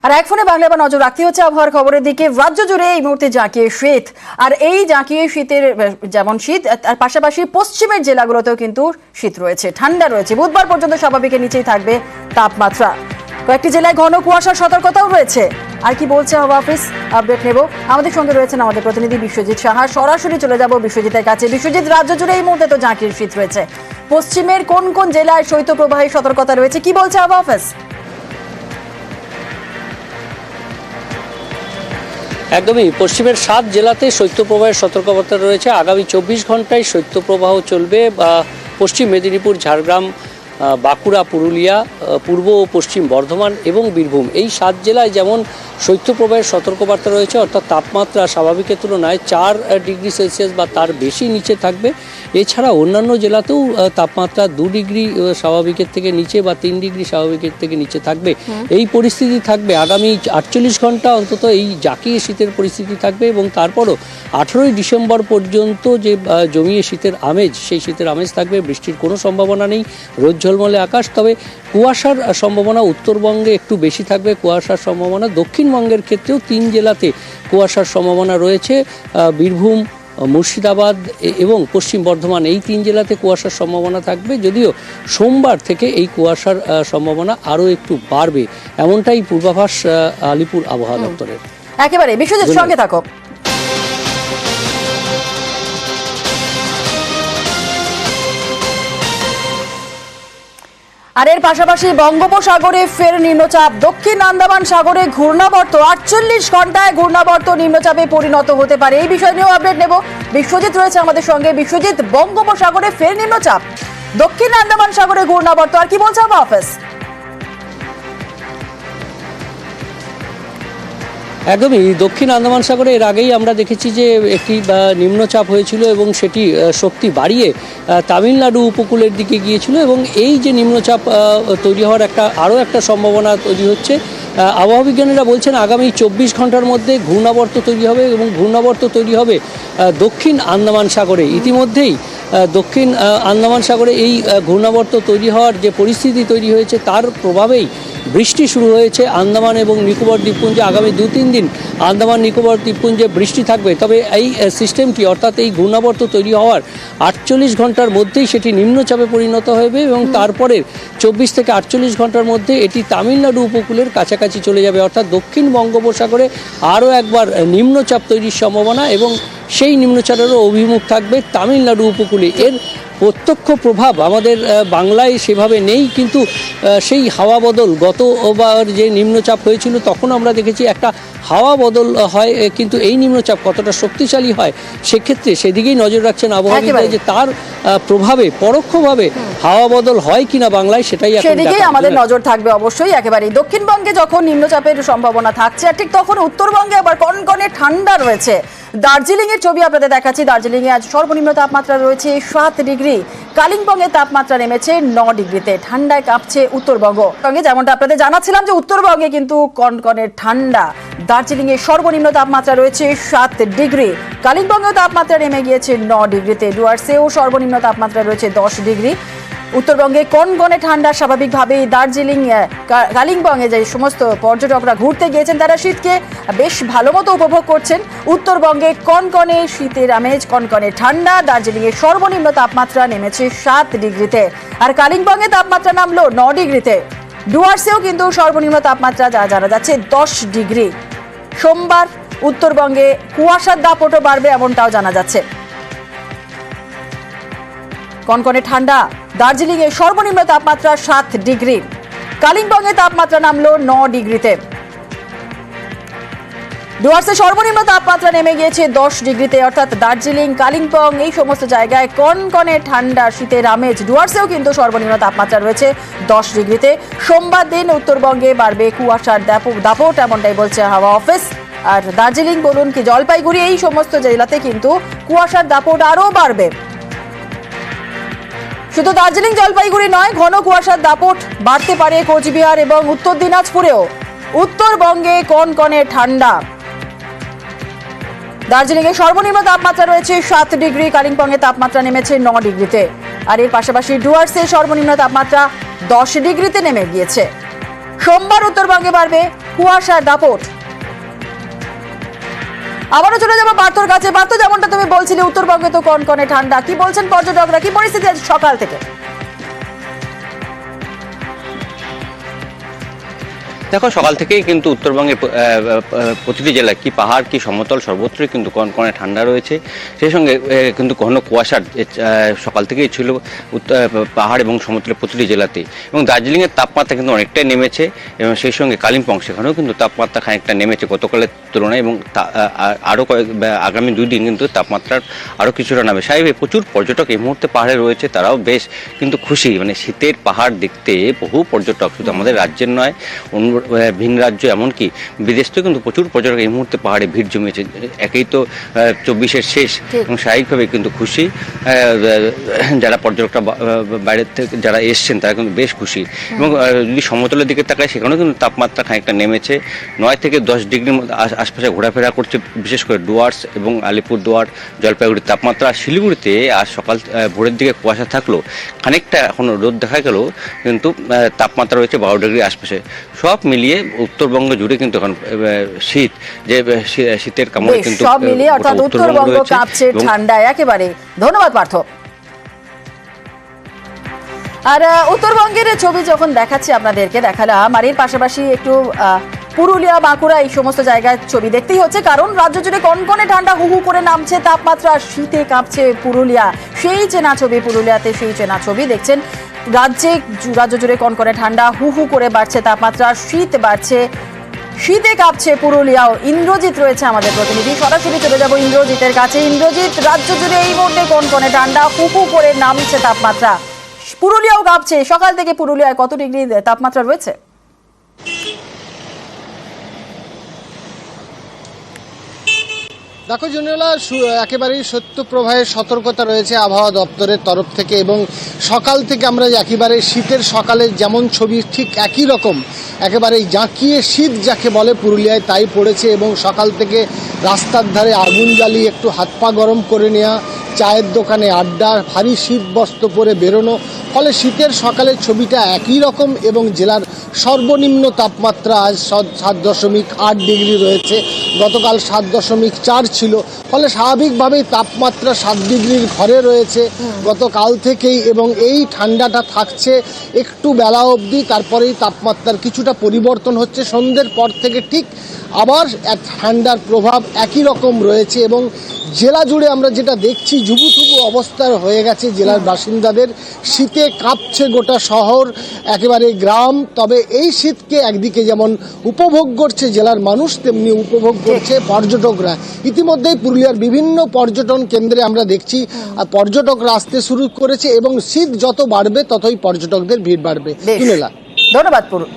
আর এক ফোনে বাংলা বা নজর রাখতে হচ্ছে আবহাওয়ার খবরের দিকে। রাজ্য জুড়ে এই মুহূর্তে জাঁকিয়ে শীত, আর এই জাঁকিয়ে শীতের যেমন শীত, তার পাশাপাশি পশ্চিমের জেলাগুলোতেও কিন্তু শীত রয়েছে, ঠান্ডা রয়েছে। বুধবার পর্যন্ত স্বাভাবিকের নিচেই থাকবে তাপমাত্রা। কয়েকটি জেলায় ঘন কুয়াশার সতর্কতাও রয়েছে। আর কি বলছে হাওয়া অফিস, আপডেট নেব। আমাদের সঙ্গে রয়েছেন আমাদের প্রতিনিধি বিশ্বজিৎ সাহা। সরাসরি চলে যাব বিশ্বজিতের কাছে। বিশ্বজিৎ, রাজ্য জুড়ে এই মুহূর্তে তো জাঁকিয়ে শীত রয়েছে, পশ্চিমের কোন কোন জেলায় শৈত্যপ্রবাহের সতর্কতা রয়েছে, কি বলছে হাওয়া অফিস? একদমই, পশ্চিমের 7 জেলাতে শৈত্যপ্রবাহের সতর্কবার্তা রয়েছে। আগামী 24 ঘন্টায় শৈত্যপ্রবাহ চলবে পশ্চিম মেদিনীপুর, ঝাড়গ্রাম, বাঁকুড়া, পুরুলিয়া, পূর্ব ও পশ্চিম বর্ধমান এবং বীরভূম, এই 7 জেলায় যেমন শৈত্যপ্রবাহের সতর্কবার্তা রয়েছে, অর্থাৎ তাপমাত্রা স্বাভাবিকের তুলনায় 4 ডিগ্রি সেলসিয়াস বা তার বেশি নিচে থাকবে। এছাড়া অন্যান্য জেলাতেও তাপমাত্রা 2 ডিগ্রি স্বাভাবিকের থেকে নিচে বা 3 ডিগ্রি স্বাভাবিকের থেকে নিচে থাকবে। এই পরিস্থিতি থাকবে আগামী 48 ঘন্টা অন্তত, এই জাঁকিয়ে শীতের পরিস্থিতি থাকবে। এবং তারপরও 18ই ডিসেম্বর পর্যন্ত যে জমিয়ে শীতের আমেজ, সেই শীতের আমেজ থাকবে। বৃষ্টির কোনো সম্ভাবনা নেই, রোদ ঝলমলে আকাশ। তবে কুয়াশার সম্ভাবনা উত্তরবঙ্গে একটু বেশি থাকবে, কুয়াশার সম্ভাবনা। দক্ষিণবঙ্গের ক্ষেত্রেও 3 জেলাতে কুয়াশার সম্ভাবনা রয়েছে, বীরভূম, মুর্শিদাবাদ এবং পশ্চিম বর্ধমান, এই 3 জেলাতে কুয়াশার সম্ভাবনা থাকবে। যদিও সোমবার থেকে এই কুয়াশার সম্ভাবনা আরও একটু বাড়বে, এমনটাই পূর্বাভাস আলিপুর আবহাওয়া দপ্তরের। একেবারে বিশ্বজিৎ, সঙ্গে থাকো। আর এর পাশাপাশি বঙ্গোপসাগরে ফের নিম্নচাপ, দক্ষিণ আন্দামান সাগরে ঘূর্ণাবর্ত 48 ঘন্টায় ঘূর্ণাবর্ত নিম্নচাপে পরিণত হতে পারে। এই বিষয় নিয়েও আপডেট নেব। বিশ্বজিৎ রয়েছে আমাদের সঙ্গে। বিশ্বজিৎ, বঙ্গোপসাগরে ফের নিম্নচাপ, দক্ষিণ আন্দামান সাগরে ঘূর্ণাবর্ত, আর কি বলছে আবহাওয়া অফিস? একদমই, দক্ষিণ আন্দামান সাগরে এর আগেই আমরা দেখেছি যে একটি নিম্নচাপ হয়েছিল এবং সেটি শক্তি বাড়িয়ে তামিলনাড়ু উপকূলের দিকে গিয়েছিল। এবং এই যে নিম্নচাপ তৈরি হওয়ার আরও একটা সম্ভাবনা তৈরি হচ্ছে। আবহাওয়া বিজ্ঞানীরা বলছেন আগামী 24 ঘন্টার মধ্যে ঘূর্ণাবর্ত তৈরি হবে, এবং ঘূর্ণাবর্ত তৈরি হবে দক্ষিণ আন্দামান সাগরে। ইতিমধ্যেই দক্ষিণ আন্দামান সাগরে এই ঘূর্ণাবর্ত তৈরি হওয়ার যে পরিস্থিতি তৈরি হয়েছে, তার প্রভাবেই বৃষ্টি শুরু হয়েছে আন্দামান এবং নিকোবর দ্বীপপুঞ্জে। আগামী 2-3 দিন আন্দামান নিকোবর দ্বীপপুঞ্জে বৃষ্টি থাকবে। তবে এই সিস্টেমটি, অর্থাৎ এই ঘূর্ণাবর্ত তৈরি হওয়ার 48 ঘন্টার মধ্যেই সেটি নিম্নচাপে পরিণত হবে, এবং তারপরের 24 থেকে 48 ঘন্টার মধ্যে এটি তামিলনাড়ু উপকূলের কাছাকাছি চলে যাবে। অর্থাৎ দক্ষিণ বঙ্গোপসাগরে আরও একবার নিম্নচাপ তৈরির সম্ভাবনা, এবং সেই নিম্নচাপেরও অভিমুখ থাকবে তামিলনাড়ু উপকূলে। এর প্রত্যক্ষ প্রভাব আমাদের বাংলায় সেভাবে নেই, কিন্তু সেই হাওয়া বদল, গতবার যে নিম্নচাপ হয়েছিল তখন আমরা দেখেছি একটা হাওয়া বদল হয়, কিন্তু এই নিম্নচাপ কতটা শক্তিশালী হয় সেক্ষেত্রে সেদিকেই নজর রাখছেন আবহাওয়াবিদরা, যে তার প্রভাবে পরোক্ষভাবে হাওয়া বদল হয় কিনা বাংলায়, সেদিকেই আমাদের নজর থাকবে অবশ্যই। একেবারেই দক্ষিণবঙ্গে যখন নিম্নচাপের সম্ভাবনা থাকছে, ঠিক তখন উত্তরবঙ্গে আবার কনকনে ঠান্ডা রয়েছে। দার্জিলিং এর ছবি আপনাদের দেখাচ্ছি। দার্জিলিং এ আজ সর্বনিম্ন তাপমাত্রা রয়েছে 7 ডিগ্রি। কালিম্পংয়ে তাপমাত্রা নেমেছে 9 ডিগ্রিতে। ঠান্ডায় কাঁপছে উত্তরবঙ্গ। যেমনটা আপনাদের জানাচ্ছিলাম যে উত্তরবঙ্গে কিন্তু কনকনে ঠান্ডা। দার্জিলিং এর সর্বনিম্ন তাপমাত্রা রয়েছে 7 ডিগ্রি। কালিম্পংয়েও তাপমাত্রা নেমে গিয়েছে 9 ডিগ্রিতে। ডুয়ার্সেও সর্বনিম্ন তাপমাত্রা রয়েছে 10 ডিগ্রি। উত্তরবঙ্গে কনকনে ঠান্ডা। স্বাভাবিকভাবেই দার্জিলিং, কালিম্পংয়ে যে সমস্ত পর্যটকরা ঘুরতে গিয়েছেন, তারা শীতকে বেশ ভালো মতো উপভোগ করছেন। উত্তরবঙ্গে কনকনে শীতের আমেজ, কনকনে ঠান্ডা। দার্জিলিংয়ে সর্বনিম্ন তাপমাত্রা নেমেছে 7 ডিগ্রিতে, আর কালিম্পংয়ে তাপমাত্রা নামলো 9 ডিগ্রিতে। ডুয়ার্সেও কিন্তু সর্বনিম্ন তাপমাত্রা যা জানা যাচ্ছে 10 ডিগ্রি। সোমবার উত্তরবঙ্গে কুয়াশার দাপটও বাড়বে, এমনটাও জানা যাচ্ছে। কনকনে ঠান্ডা। দার্জিলিংয়ে সর্বনিম্ন তাপমাত্রা 7 ডিগ্রি। কালিম্পংয়ে তাপমাত্রা নামলো 9 ডিগ্রিতে। ডুয়ার্সে সর্বনিম্ন তাপমাত্রা নেমে গিয়েছে 10 ডিগ্রিতে। অর্থাৎ দার্জিলিং, কালিম্পং, এই সমস্ত জায়গায় কনকনে ঠান্ডা শীতের আমেজ। ডুয়ার্সেও কিন্তু সর্বনিম্ন তাপমাত্রা রয়েছে 10 ডিগ্রিতে। সোমবার দিন উত্তরবঙ্গে বাড়বে কুয়াশার দাপট, এমনটাই বলছে হাওয়া অফিস। আর দার্জিলিং বলুন কি জলপাইগুড়ি, এই সমস্ত জেলাতে কিন্তু কুয়াশার দাপট আরও বাড়বে। শুধু দার্জিলিং, জলপাইগুড়ি নয়, ঘন কুয়াশার দাপট বাড়তে পারে কোচবিহার এবং উত্তর দিনাজপুরেও। উত্তরবঙ্গে কনকনে ঠান্ডা। দার্জিলিংয়ে সর্বনিম্ন তাপমাত্রা রয়েছে 7 ডিগ্রি। কালিম্পংয়ে তাপমাত্রা নেমেছে 9 ডিগ্রিতে। আর এর পাশাপাশি ডুয়ার্সে সর্বনিম্ন তাপমাত্রা 10 ডিগ্রিতে নেমে গিয়েছে। সোমবার উত্তরবঙ্গে বাড়বে কুয়াশার দাপট। আবারও চলে যাবো পার্থর কাছে। পার্থ, যেমনটা তুমি বলছিলে উত্তরবঙ্গে তো কনকনে ঠান্ডা, কি বলছেন পর্যটকরা, কি পরিস্থিতি আজ সকাল থেকে? দেখো, সকাল থেকেই কিন্তু উত্তরবঙ্গের প্রতিটি জেলায় কি পাহাড় কি সমতল সর্বত্রই কিন্তু কনকনে ঠান্ডা রয়েছে। সেই সঙ্গে কিন্তু ঘন কুয়াশার সকাল থেকেই ছিল পাহাড় এবং সমতলের প্রতিটি জেলাতেই। এবং দার্জিলিংয়ের তাপমাত্রা কিন্তু অনেকটাই নেমেছে এবং সেই সঙ্গে কালিম্পং সেখানেও কিন্তু তাপমাত্রা খানিকটা নেমেছে গতকালের তুলনায়, এবং আরও আগামী 2 দিন কিন্তু তাপমাত্রার আরও কিছুটা নামে। স্বাভাবিক প্রচুর পর্যটক এই মুহূর্তে পাহাড়ে রয়েছে, তারাও বেশ কিন্তু খুশি। মানে শীতের পাহাড় দেখতে বহু পর্যটক শুধু আমাদের রাজ্যের নয়, অন্য ভিন রাজ্য এমনকি বিদেশ থেকে কিন্তু প্রচুর পর্যটক এই মুহূর্তে পাহাড়ে ভিড় জমিয়েছে। একেই তো 24-এর শেষ, এবং স্বাভাবিকভাবে কিন্তু খুশি যারা পর্যটকরা বাইরের থেকে যারা এসছেন তারা কিন্তু বেশ খুশি। এবং যদি সমতলের দিকে তাকায় সেখানেও কিন্তু তাপমাত্রা খানিকটা নেমেছে, 9 থেকে 10 ডিগ্রির মধ্যে আশপাশে ঘোরাফেরা করছে, বিশেষ করে ডুয়ার্স এবং আলিপুরদুয়ার, জলপাইগুড়ির তাপমাত্রা। শিলিগুড়িতে আজ সকাল ভোরের দিকে কুয়াশা থাকলেও খানিকটা এখনও রোদ দেখা গেল, কিন্তু তাপমাত্রা রয়েছে 12 ডিগ্রির আশপাশে। সব মিলিয়ে উত্তরবঙ্গ জুড়ে কিন্তু এখন শীত, যে শীতের কামড়ে কিন্তু সব মিলিয়ে অর্থাৎ উত্তরবঙ্গ কাঁপছে ঠান্ডায় একেবারে। ধন্যবাদ পার্থ। আর উত্তরবঙ্গের ছবি যখন দেখাচ্ছি আপনাদেরকে, দেখালাম আর এর পাশাপাশি একটু পুরুলিয়া, বাঁকুড়া এই সমস্ত জায়গায় ছবি দেখতেই হচ্ছে, কারণ রাজ্য জুড়ে কনকনে ঠান্ডা হু হু করে নামছে তাপমাত্রা, শীতে কাঁপছে পুরুলিয়া। সেই চেনা ছবি পুরুলিয়াতে, সেই চেনা ছবি দেখছেন। রাজ্য জুড়ে কনকনে ঠান্ডা, হু হু করে বাড়ছে তাপমাত্রা, শীত বাড়ছে, শীতে কাঁপছে পুরুলিয়াও। ইন্দ্রজিৎ রয়েছে আমাদের প্রতিনিধি, সরাসরি চলে যাব ইন্দ্রজিতের কাছে। ইন্দ্রজিৎ, রাজ্য জুড়ে এই মুহূর্তে কনকনে ঠান্ডা, হু হু করে নামছে তাপমাত্রা, পুরুলিয়াও কাঁপছে। সকাল থেকে পুরুলিয়ায় কত ডিগ্রি তাপমাত্রা রয়েছে? দেখো জুনিয়লা, একেবারেই সত্য প্রবাহের সতর্কতা রয়েছে আবহাওয়া দপ্তরের তরফ থেকে, এবং সকাল থেকে আমরা একেবারে শীতের সকালে যেমন ছবি ঠিক একই রকম একেবারেই জাঁকিয়ে শীত যাকে বলে পুরুলিয়ায় তাই পড়েছে। এবং সকাল থেকে রাস্তার ধারে আগুন জ্বালিয়ে একটু হাত পা গরম করে নেওয়া, চায়ের দোকানে আড্ডা, ভারী শীত বস্ত্র পরে বেরোনো, ফলে শীতের সকালের ছবিটা একই রকম। এবং জেলার সর্বনিম্ন তাপমাত্রা আজ 7.8 ডিগ্রি রয়েছে, গতকাল 7.4 ছিল, ফলে স্বাভাবিকভাবেই তাপমাত্রা 7 ডিগ্রির ঘরে রয়েছে গতকাল থেকেই। এবং এই ঠান্ডাটা থাকছে একটু বেলা অবধি, তারপরেই তাপমাত্রার কিছুটা পরিবর্তন হচ্ছে। সন্ধ্যের পর থেকে ঠিক আবার এক ঠান্ডার প্রভাব একই রকম রয়েছে। এবং জেলা জুড়ে আমরা যেটা দেখছি, জুবুথুবু অবস্থার হয়ে গেছে জেলার বাসিন্দাদের, শীতে কাঁপছে গোটা শহর, একেবারে গ্রাম। তবে এই শীতকে একদিকে যেমন উপভোগ করছে জেলার মানুষ, তেমনি উপভোগ করছে পর্যটকরা। ইতিমধ্যেই পুরুলিয়ার বিভিন্ন পর্যটন কেন্দ্রে আমরা দেখছি পর্যটকরা আসতে শুরু করেছে, এবং শীত যত বাড়বে ততই পর্যটকদের ভিড় বাড়বে। ধন্যবাদ পুরো।